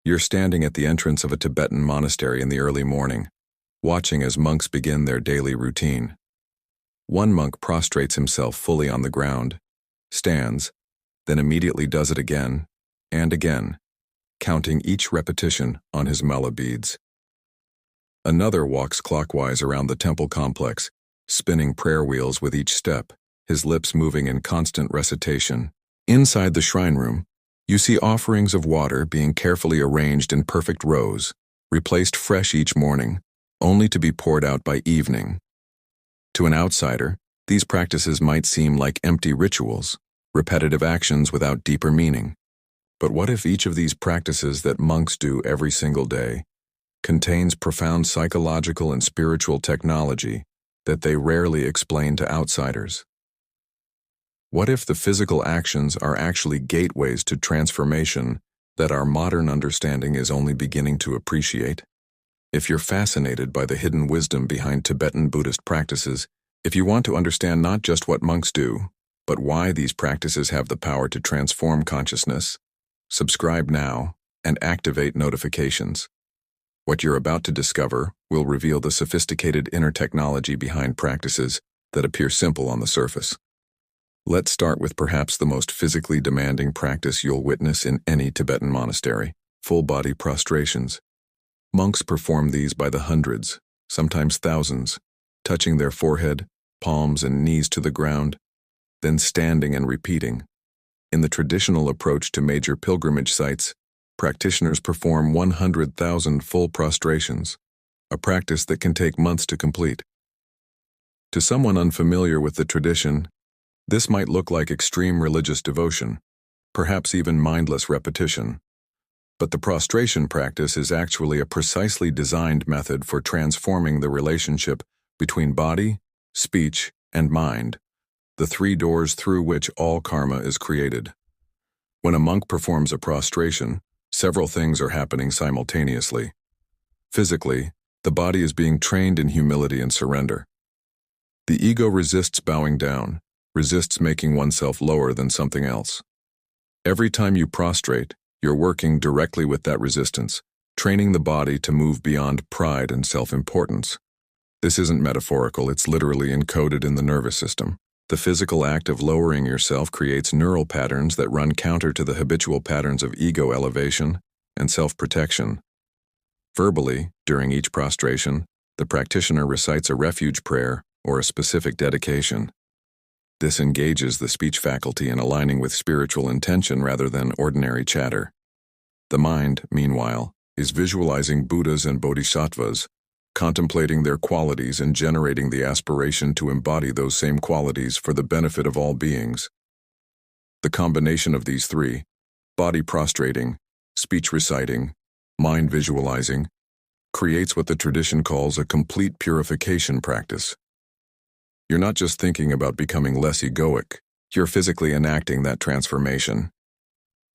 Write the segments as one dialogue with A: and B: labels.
A: You're standing at the entrance of a Tibetan monastery in the early morning, watching as monks begin their daily routine. One monk prostrates himself fully on the ground, stands, then immediately does it again and again, counting each repetition on his mala beads. Another walks clockwise around the temple complex, spinning prayer wheels with each step, his lips moving in constant recitation. Inside the shrine room, you see offerings of water being carefully arranged in perfect rows, replaced fresh each morning, only to be poured out by evening. To an outsider, these practices might seem like empty rituals, repetitive actions without deeper meaning. But what if each of these practices that monks do every single day contains profound psychological and spiritual technology that they rarely explain to outsiders? What if the physical actions are actually gateways to transformation that our modern understanding is only beginning to appreciate? If you're fascinated by the hidden wisdom behind Tibetan Buddhist practices, if you want to understand not just what monks do, but why these practices have the power to transform consciousness, subscribe now and activate notifications. What you're about to discover will reveal the sophisticated inner technology behind practices that appear simple on the surface. Let's start with perhaps the most physically demanding practice you'll witness in any Tibetan monastery: full-body prostrations. Monks perform these by the hundreds, sometimes thousands, touching their forehead, palms, and knees to the ground, then standing and repeating. In the traditional approach to major pilgrimage sites, practitioners perform 100,000 full prostrations, a practice that can take months to complete. To someone unfamiliar with the tradition, this might look like extreme religious devotion, perhaps even mindless repetition. But the prostration practice is actually a precisely designed method for transforming the relationship between body, speech, and mind, the three doors through which all karma is created. When a monk performs a prostration, several things are happening simultaneously. Physically, the body is being trained in humility and surrender. The ego resists bowing down, resists making oneself lower than something else. Every time you prostrate, you're working directly with that resistance, training the body to move beyond pride and self-importance. This isn't metaphorical, it's literally encoded in the nervous system. The physical act of lowering yourself creates neural patterns that run counter to the habitual patterns of ego elevation and self-protection. Verbally, during each prostration, the practitioner recites a refuge prayer or a specific dedication. This engages the speech faculty in aligning with spiritual intention rather than ordinary chatter. The mind, meanwhile, is visualizing Buddhas and Bodhisattvas, contemplating their qualities and generating the aspiration to embody those same qualities for the benefit of all beings. The combination of these three, body prostrating, speech reciting, mind visualizing, creates what the tradition calls a complete purification practice. You're not just thinking about becoming less egoic, you're physically enacting that transformation.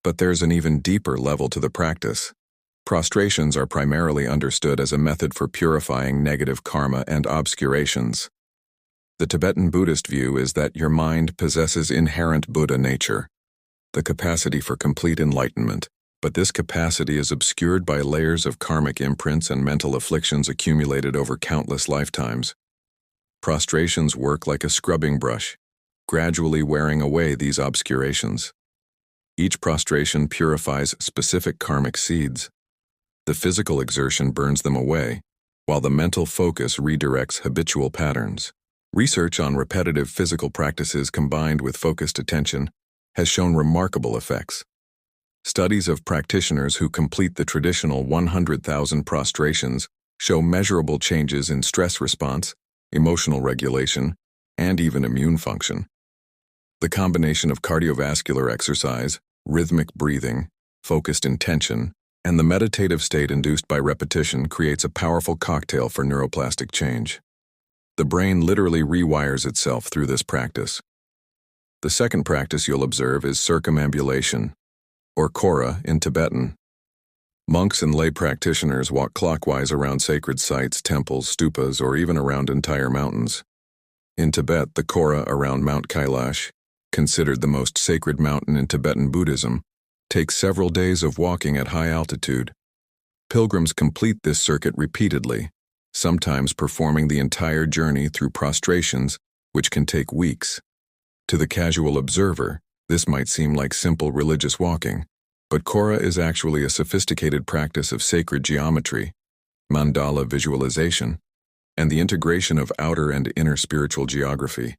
A: But there's an even deeper level to the practice. Prostrations are primarily understood as a method for purifying negative karma and obscurations. The Tibetan Buddhist view is that your mind possesses inherent Buddha nature, the capacity for complete enlightenment, but this capacity is obscured by layers of karmic imprints and mental afflictions accumulated over countless lifetimes. Prostrations work like a scrubbing brush, gradually wearing away these obscurations. Each prostration purifies specific karmic seeds. The physical exertion burns them away, while the mental focus redirects habitual patterns. Research on repetitive physical practices combined with focused attention has shown remarkable effects. Studies of practitioners who complete the traditional 100,000 prostrations show measurable changes in stress response, emotional regulation, and even immune function. The combination of cardiovascular exercise, rhythmic breathing, focused intention, and the meditative state induced by repetition creates a powerful cocktail for neuroplastic change. The brain literally rewires itself through this practice. The second practice you'll observe is circumambulation, or kora in Tibetan. Monks and lay practitioners walk clockwise around sacred sites, temples, stupas, or even around entire mountains. In Tibet, the kora around Mount Kailash, considered the most sacred mountain in Tibetan Buddhism, takes several days of walking at high altitude, Pilgrims complete this circuit repeatedly, sometimes performing the entire journey through prostrations, which can take weeks. To the casual observer, this might seem like simple religious walking, but Kora is actually a sophisticated practice of sacred geometry, mandala visualization, and the integration of outer and inner spiritual geography.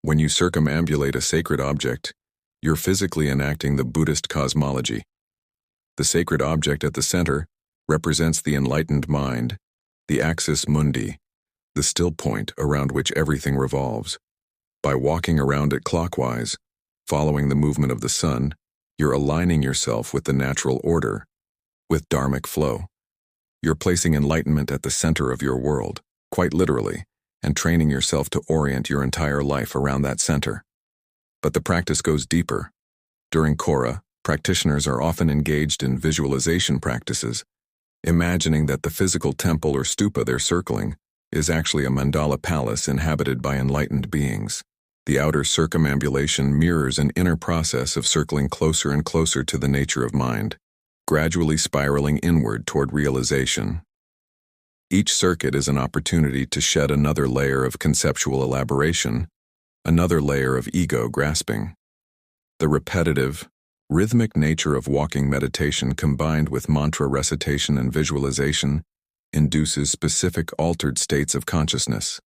A: When you circumambulate a sacred object, you're physically enacting the Buddhist cosmology. The sacred object at the center represents the enlightened mind, the axis mundi, the still point around which everything revolves. By walking around it clockwise, following the movement of the sun, you're aligning yourself with the natural order, with dharmic flow. You're placing enlightenment at the center of your world, quite literally, and training yourself to orient your entire life around that center. But the practice goes deeper. During Kora, practitioners are often engaged in visualization practices, imagining that the physical temple or stupa they're circling is actually a mandala palace inhabited by enlightened beings. The outer circumambulation mirrors an inner process of circling closer and closer to the nature of mind, gradually spiraling inward toward realization. Each circuit is an opportunity to shed another layer of conceptual elaboration, another layer of ego grasping. The repetitive, rhythmic nature of walking meditation combined with mantra recitation and visualization induces specific altered states of consciousness.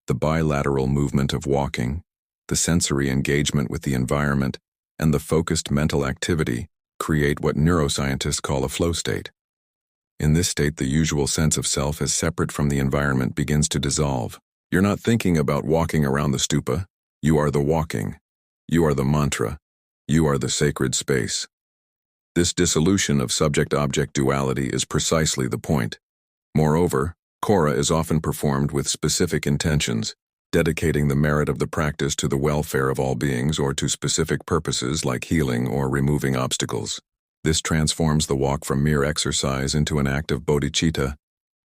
A: The bilateral movement of walking, the sensory engagement with the environment, and the focused mental activity create what neuroscientists call a flow state. In this state, the usual sense of self as separate from the environment begins to dissolve. You're not thinking about walking around the stupa. You are the walking. You are the mantra. You are the sacred space. This dissolution of subject-object duality is precisely the point. Moreover, Kora is often performed with specific intentions, dedicating the merit of the practice to the welfare of all beings or to specific purposes like healing or removing obstacles. This transforms the walk from mere exercise into an act of bodhicitta,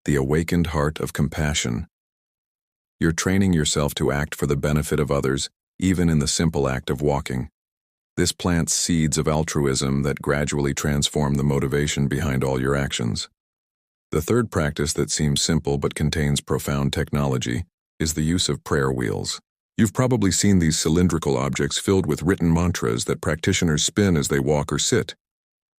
A: the awakened heart of compassion. You're training yourself to act for the benefit of others, even in the simple act of walking. This plants seeds of altruism that gradually transform the motivation behind all your actions. The third practice that seems simple but contains profound technology is the use of prayer wheels. You've probably seen these cylindrical objects filled with written mantras that practitioners spin as they walk or sit.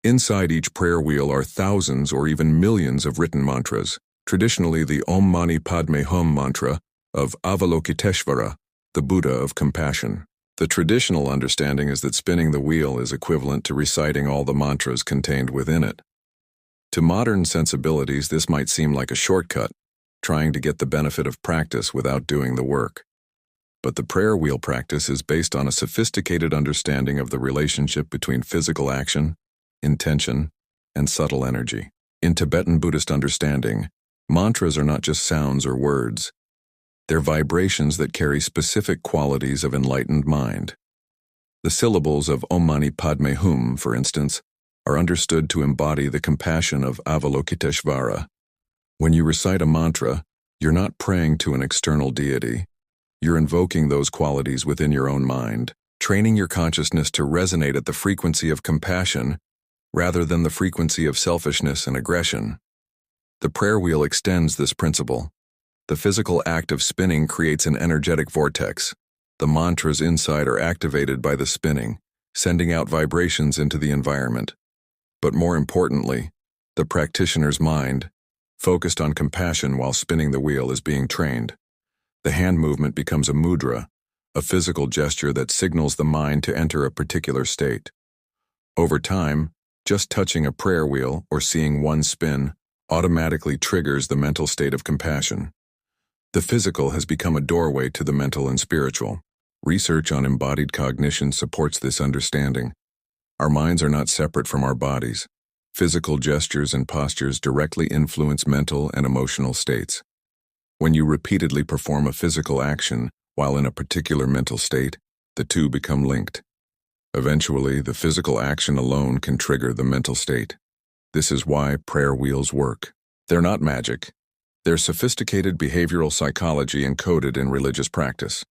A: Inside each prayer wheel are thousands or even millions of written mantras, traditionally the Om Mani Padme Hum mantra of Avalokiteshvara, the Buddha of compassion. The traditional understanding is that spinning the wheel is equivalent to reciting all the mantras contained within it. To modern sensibilities, this might seem like a shortcut, trying to get the benefit of practice without doing the work. But the prayer wheel practice is based on a sophisticated understanding of the relationship between physical action, intention, and subtle energy. In Tibetan Buddhist understanding, mantras are not just sounds or words. They're vibrations that carry specific qualities of enlightened mind. The syllables of Om Mani Padme Hum, for instance, are understood to embody the compassion of Avalokiteshvara. When you recite a mantra, you're not praying to an external deity. You're invoking those qualities within your own mind, training your consciousness to resonate at the frequency of compassion rather than the frequency of selfishness and aggression. The prayer wheel extends this principle. The physical act of spinning creates an energetic vortex. The mantras inside are activated by the spinning, sending out vibrations into the environment. But more importantly, the practitioner's mind, focused on compassion while spinning the wheel, is being trained. The hand movement becomes a mudra, a physical gesture that signals the mind to enter a particular state. Over time, just touching a prayer wheel or seeing one spin automatically triggers the mental state of compassion. The physical has become a doorway to the mental and spiritual. Research on embodied cognition supports this understanding. Our minds are not separate from our bodies. Physical gestures and postures directly influence mental and emotional states. When you repeatedly perform a physical action while in a particular mental state, the two become linked. Eventually, the physical action alone can trigger the mental state. This is why prayer wheels work. They're not magic. They're sophisticated behavioral psychology encoded in religious practice.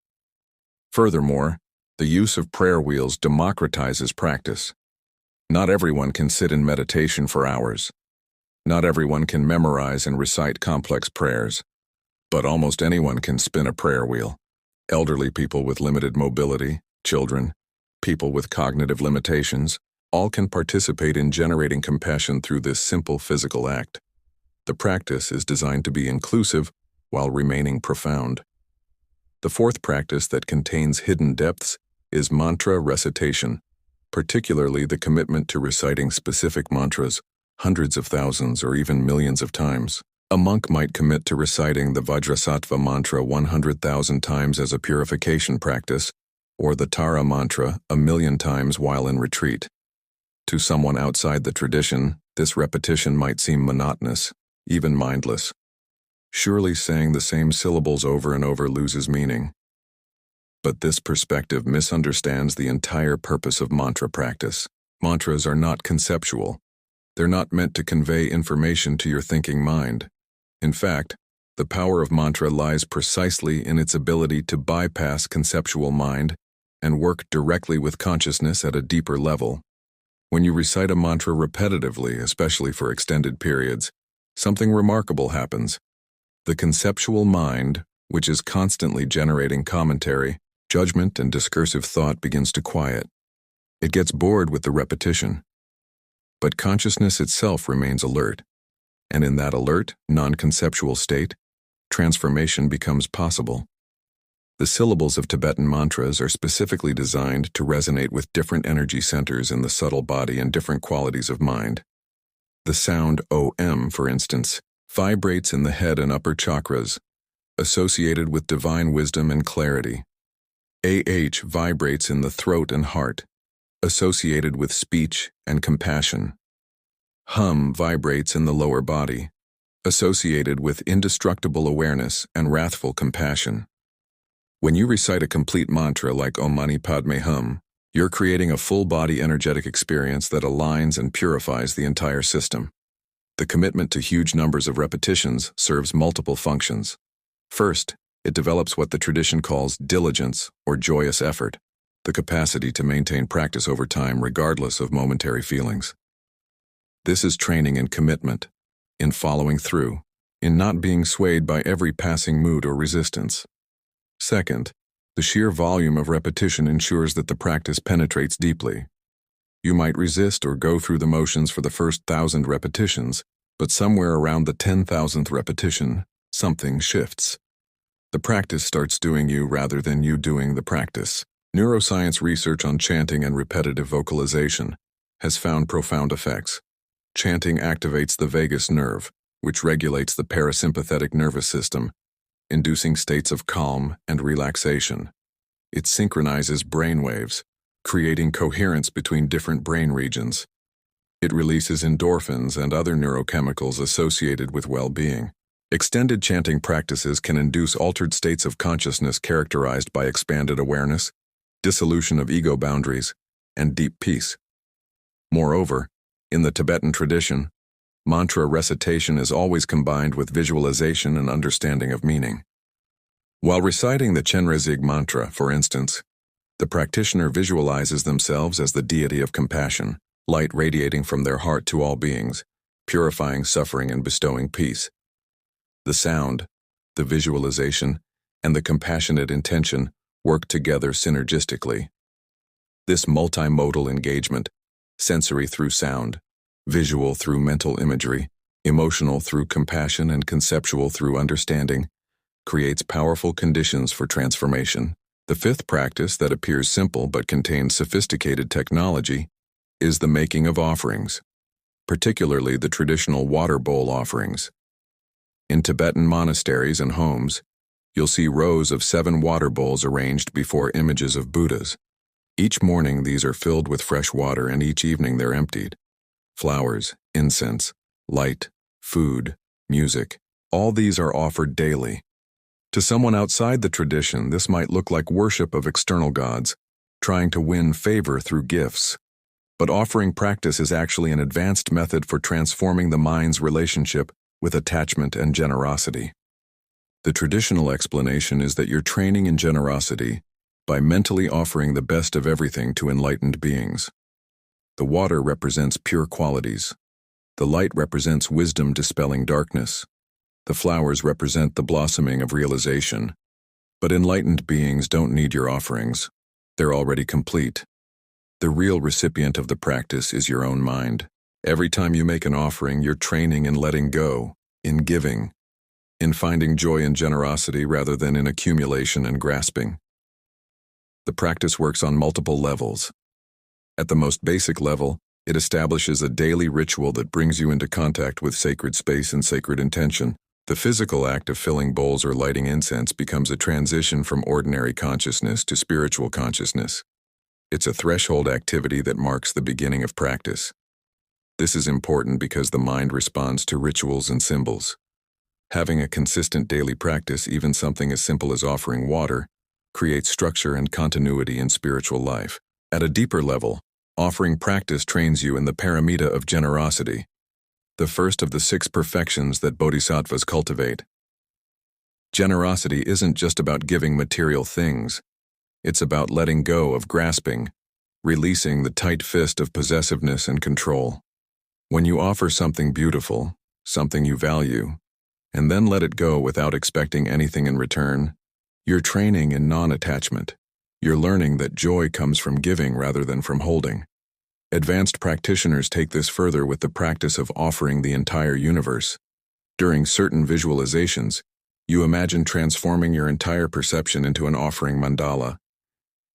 A: Furthermore, the use of prayer wheels democratizes practice. Not everyone can sit in meditation for hours. Not everyone can memorize and recite complex prayers, but almost anyone can spin a prayer wheel. Elderly people with limited mobility, children, people with cognitive limitations, all can participate in generating compassion through this simple physical act. The practice is designed to be inclusive while remaining profound. The fourth practice that contains hidden depths is mantra recitation, particularly the commitment to reciting specific mantras hundreds of thousands or even millions of times. A monk might commit to reciting the Vajrasattva mantra 100,000 times as a purification practice, or the Tara mantra 1,000,000 times while in retreat. To someone outside the tradition, this repetition might seem monotonous, even mindless. Surely saying the same syllables over and over loses meaning. But this perspective misunderstands the entire purpose of mantra practice. Mantras are not conceptual. They're not meant to convey information to your thinking mind. In fact, the power of mantra lies precisely in its ability to bypass conceptual mind and work directly with consciousness at a deeper level. When you recite a mantra repetitively, especially for extended periods, something remarkable happens. The conceptual mind, which is constantly generating commentary, judgment, and discursive thought, begins to quiet. It gets bored with the repetition. But consciousness itself remains alert, and in that alert, non-conceptual state, transformation becomes possible. The syllables of Tibetan mantras are specifically designed to resonate with different energy centers in the subtle body and different qualities of mind. The sound Om, for instance, vibrates in the head and upper chakras, associated with divine wisdom and clarity. Vibrates in the throat and heart, associated with speech and compassion. Hum vibrates in the lower body, associated with indestructible awareness and wrathful compassion. When you recite a complete mantra like Om Mani Padme Hum, you're creating a full-body energetic experience that aligns and purifies the entire system. The commitment to huge numbers of repetitions serves multiple functions. First, it develops what the tradition calls diligence or joyous effort, the capacity to maintain practice over time regardless of momentary feelings. This is training in commitment, in following through, in not being swayed by every passing mood or resistance. Second, the sheer volume of repetition ensures that the practice penetrates deeply. You might resist or go through the motions for the first 1,000 repetitions, but somewhere around the 10,000th repetition, something shifts. The practice starts doing you rather than you doing the practice. Neuroscience research on chanting and repetitive vocalization has found profound effects. Chanting activates the vagus nerve, which regulates the parasympathetic nervous system, inducing states of calm and relaxation. It synchronizes brain waves, creating coherence between different brain regions. It releases endorphins and other neurochemicals associated with well-being. Extended chanting practices can induce altered states of consciousness characterized by expanded awareness, dissolution of ego boundaries, and deep peace. Moreover, in the Tibetan tradition, mantra recitation is always combined with visualization and understanding of meaning. While reciting the Chenrezig mantra, for instance, the practitioner visualizes themselves as the deity of compassion, light radiating from their heart to all beings, purifying suffering and bestowing peace. The sound, the visualization, and the compassionate intention work together synergistically. This multimodal engagement, sensory through sound, visual through mental imagery, emotional through compassion, and conceptual through understanding, creates powerful conditions for transformation. The fifth practice that appears simple but contains sophisticated technology is the making of offerings, particularly the traditional water bowl offerings. In Tibetan monasteries and homes, you'll see rows of 7 water bowls arranged before images of Buddhas. Each morning these are filled with fresh water and each evening they're emptied. Flowers, incense, light, food, music, all these are offered daily. To someone outside the tradition, this might look like worship of external gods, trying to win favor through gifts. But offering practice is actually an advanced method for transforming the mind's relationship with attachment and generosity. The traditional explanation is that you're training in generosity by mentally offering the best of everything to enlightened beings. The water represents pure qualities, The light represents wisdom dispelling darkness. The flowers represent the blossoming of realization. But enlightened beings don't need your offerings. They're already complete. The real recipient of the practice is your own mind. Every time you make an offering, you're training in letting go, in giving, in finding joy in generosity rather than in accumulation and grasping. The practice works on multiple levels. At the most basic level, it establishes a daily ritual that brings you into contact with sacred space and sacred intention. The physical act of filling bowls or lighting incense becomes a transition from ordinary consciousness to spiritual consciousness. It's a threshold activity that marks the beginning of practice. This is important because the mind responds to rituals and symbols. Having a consistent daily practice, even something as simple as offering water, creates structure and continuity in spiritual life. At a deeper level, offering practice trains you in the paramita of generosity, the first of the 6 perfections that bodhisattvas cultivate. Generosity isn't just about giving material things. It's about letting go of grasping, releasing the tight fist of possessiveness and control. When you offer something beautiful, something you value, and then let it go without expecting anything in return, you're training in non-attachment. You're learning that joy comes from giving rather than from holding. Advanced practitioners take this further with the practice of offering the entire universe. During certain visualizations, you imagine transforming your entire perception into an offering mandala.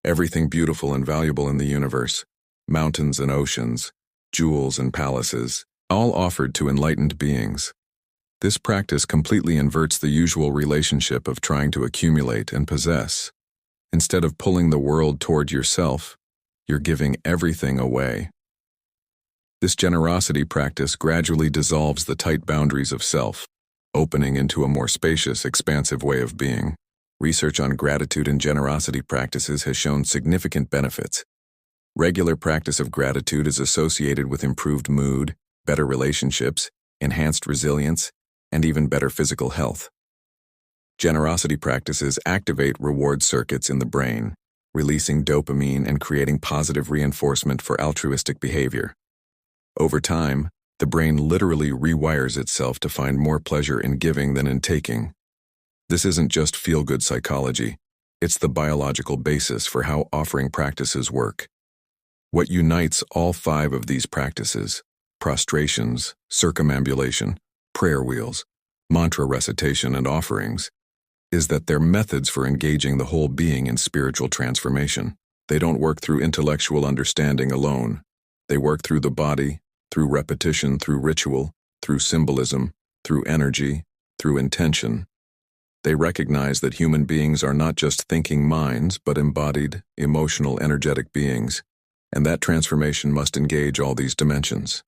A: Everything beautiful and valuable in the universe, mountains and oceans, jewels and palaces, all offered to enlightened beings. This practice completely inverts the usual relationship of trying to accumulate and possess. Instead of pulling the world toward yourself, you're giving everything away. This generosity practice gradually dissolves the tight boundaries of self, opening into a more spacious, expansive way of being. Research on gratitude and generosity practices has shown significant benefits. Regular practice of gratitude is associated with improved mood, better relationships, enhanced resilience, and even better physical health. Generosity practices activate reward circuits in the brain, releasing dopamine and creating positive reinforcement for altruistic behavior. Over time, the brain literally rewires itself to find more pleasure in giving than in taking. This isn't just feel-good psychology, it's the biological basis for how offering practices work. What unites all 5 of these practices, prostrations, circumambulation, prayer wheels, mantra recitation, and offerings, is that they're methods for engaging the whole being in spiritual transformation. They don't work through intellectual understanding alone. They work through the body, through repetition, through ritual, through symbolism, through energy, through intention. They recognize that human beings are not just thinking minds, but embodied, emotional, energetic beings, and that transformation must engage all these dimensions.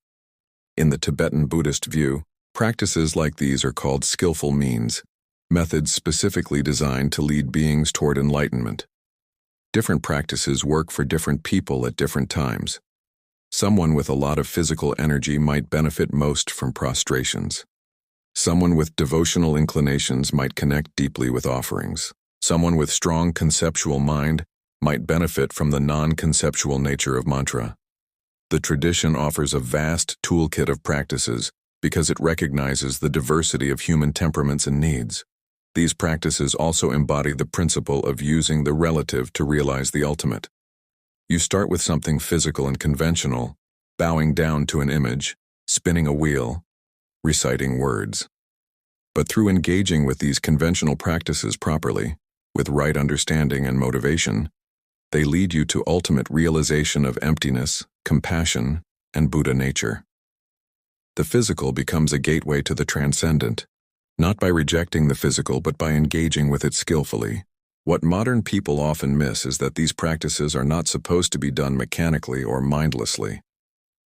A: In the Tibetan Buddhist view, practices like these are called skillful means, methods specifically designed to lead beings toward enlightenment. Different practices work for different people at different times. Someone with a lot of physical energy might benefit most from prostrations. Someone with devotional inclinations might connect deeply with offerings. Someone with strong conceptual mind might benefit from the non-conceptual nature of mantra. The tradition offers a vast toolkit of practices because it recognizes the diversity of human temperaments and needs. These practices also embody the principle of using the relative to realize the ultimate. You start with something physical and conventional, bowing down to an image, spinning a wheel, reciting words. But through engaging with these conventional practices properly, with right understanding and motivation, they lead you to ultimate realization of emptiness, compassion, and Buddha nature. The physical becomes a gateway to the transcendent, not by rejecting the physical but by engaging with it skillfully. What modern people often miss is that these practices are not supposed to be done mechanically or mindlessly.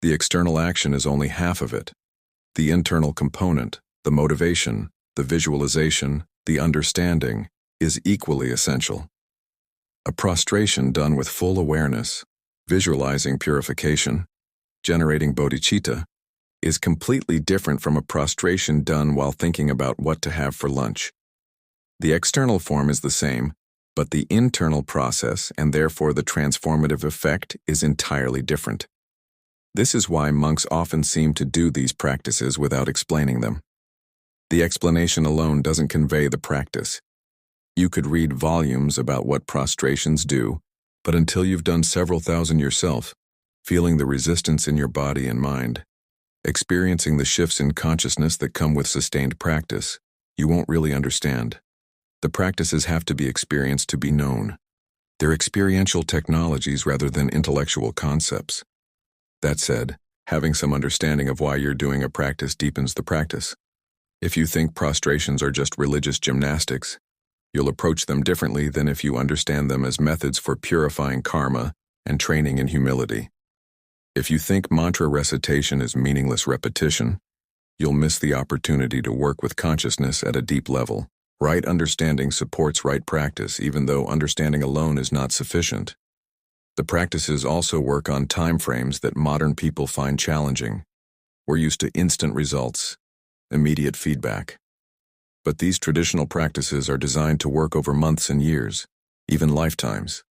A: The external action is only half of it. The internal component, the motivation, the visualization, the understanding, is equally essential. A prostration done with full awareness, visualizing purification, generating bodhicitta, is completely different from a prostration done while thinking about what to have for lunch. The external form is the same, but the internal process and therefore the transformative effect is entirely different. This is why monks often seem to do these practices without explaining them. The explanation alone doesn't convey the practice. You could read volumes about what prostrations do, but until you've done several thousand yourself, feeling the resistance in your body and mind, experiencing the shifts in consciousness that come with sustained practice, you won't really understand. The practices have to be experienced to be known. They're experiential technologies rather than intellectual concepts. That said, having some understanding of why you're doing a practice deepens the practice. If you think prostrations are just religious gymnastics, you'll approach them differently than if you understand them as methods for purifying karma and training in humility. If you think mantra recitation is meaningless repetition, you'll miss the opportunity to work with consciousness at a deep level. Right understanding supports right practice, even though understanding alone is not sufficient. The practices also work on time frames that modern people find challenging. We're used to instant results, immediate feedback. But these traditional practices are designed to work over months and years, even lifetimes.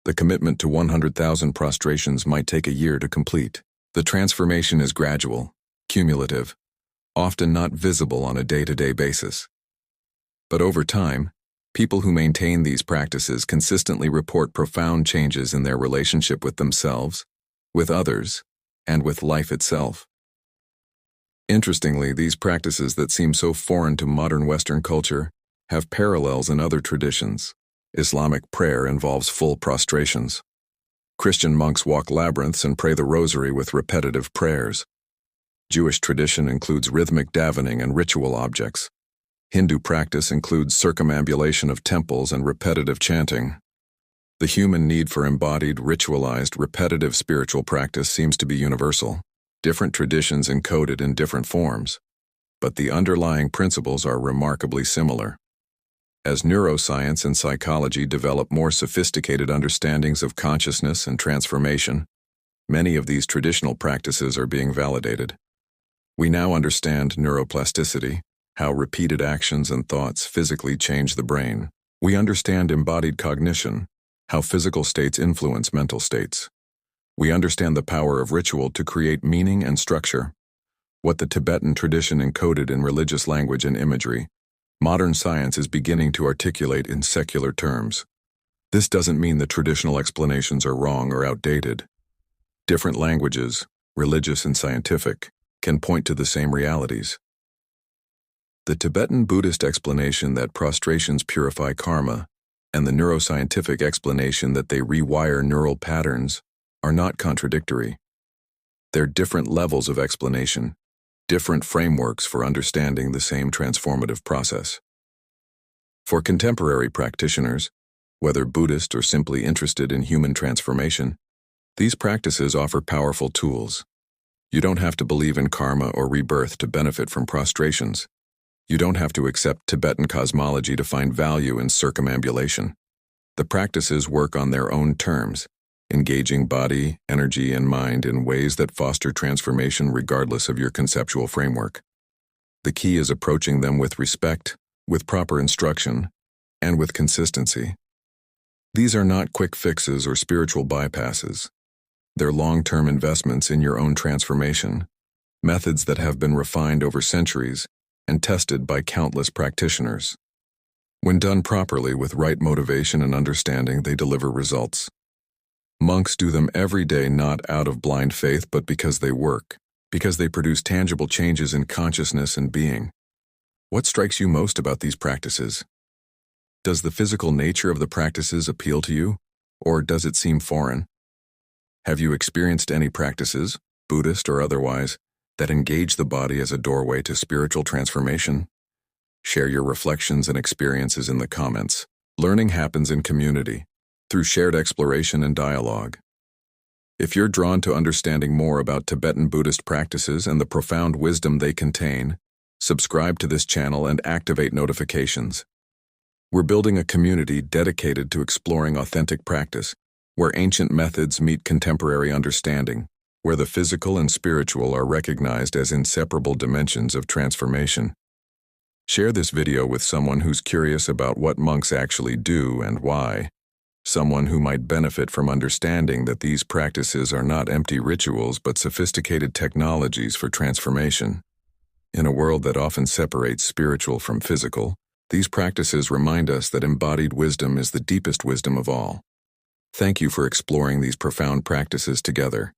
A: The commitment to 100,000 prostrations might take a year to complete. The transformation is gradual, cumulative, often not visible on a day-to-day basis. But over time, people who maintain these practices consistently report profound changes in their relationship with themselves, with others, and with life itself. Interestingly, these practices that seem so foreign to modern Western culture have parallels in other traditions. Islamic prayer involves full prostrations. Christian monks walk labyrinths and pray the rosary with repetitive prayers. Jewish tradition includes rhythmic davening and ritual objects. Hindu practice includes circumambulation of temples and repetitive chanting. The human need for embodied, ritualized, repetitive spiritual practice seems to be universal. Different traditions encoded in different forms, but the underlying principles are remarkably similar. As neuroscience and psychology develop more sophisticated understandings of consciousness and transformation, many of these traditional practices are being validated. We now understand neuroplasticity, how repeated actions and thoughts physically change the brain. We understand embodied cognition, how physical states influence mental states. We understand the power of ritual to create meaning and structure. What the Tibetan tradition encoded in religious language and imagery, modern science is beginning to articulate in secular terms. This doesn't mean the traditional explanations are wrong or outdated. Different languages, religious and scientific, can point to the same realities. The Tibetan Buddhist explanation that prostrations purify karma and the neuroscientific explanation that they rewire neural patterns are not contradictory. They're different levels of explanation, different frameworks for understanding the same transformative process. For contemporary practitioners, whether Buddhist or simply interested in human transformation, these practices offer powerful tools. You don't have to believe in karma or rebirth to benefit from prostrations. You don't have to accept Tibetan cosmology to find value in circumambulation. The practices work on their own terms, engaging body, energy, and mind in ways that foster transformation regardless of your conceptual framework. The key is approaching them with respect, with proper instruction, and with consistency. These are not quick fixes or spiritual bypasses. They're long-term investments in your own transformation, methods that have been refined over centuries and tested by countless practitioners. When done properly with right motivation and understanding, they deliver results. Monks do them every day not out of blind faith but because they work, because they produce tangible changes in consciousness and being. What strikes you most about these practices? Does the physical nature of the practices appeal to you, or does it seem foreign? Have you experienced any practices, Buddhist or otherwise, that engage the body as a doorway to spiritual transformation? Share your reflections and experiences in the comments. Learning happens in community, through shared exploration and dialogue. If you're drawn to understanding more about Tibetan Buddhist practices and the profound wisdom they contain, subscribe to this channel and activate notifications. We're building a community dedicated to exploring authentic practice, where ancient methods meet contemporary understanding, where the physical and spiritual are recognized as inseparable dimensions of transformation. Share this video with someone who's curious about what monks actually do and why. someone who might benefit from understanding that these practices are not empty rituals but sophisticated technologies for transformation. In a world that often separates spiritual from physical, these practices remind us that embodied wisdom is the deepest wisdom of all. Thank you for exploring these profound practices together.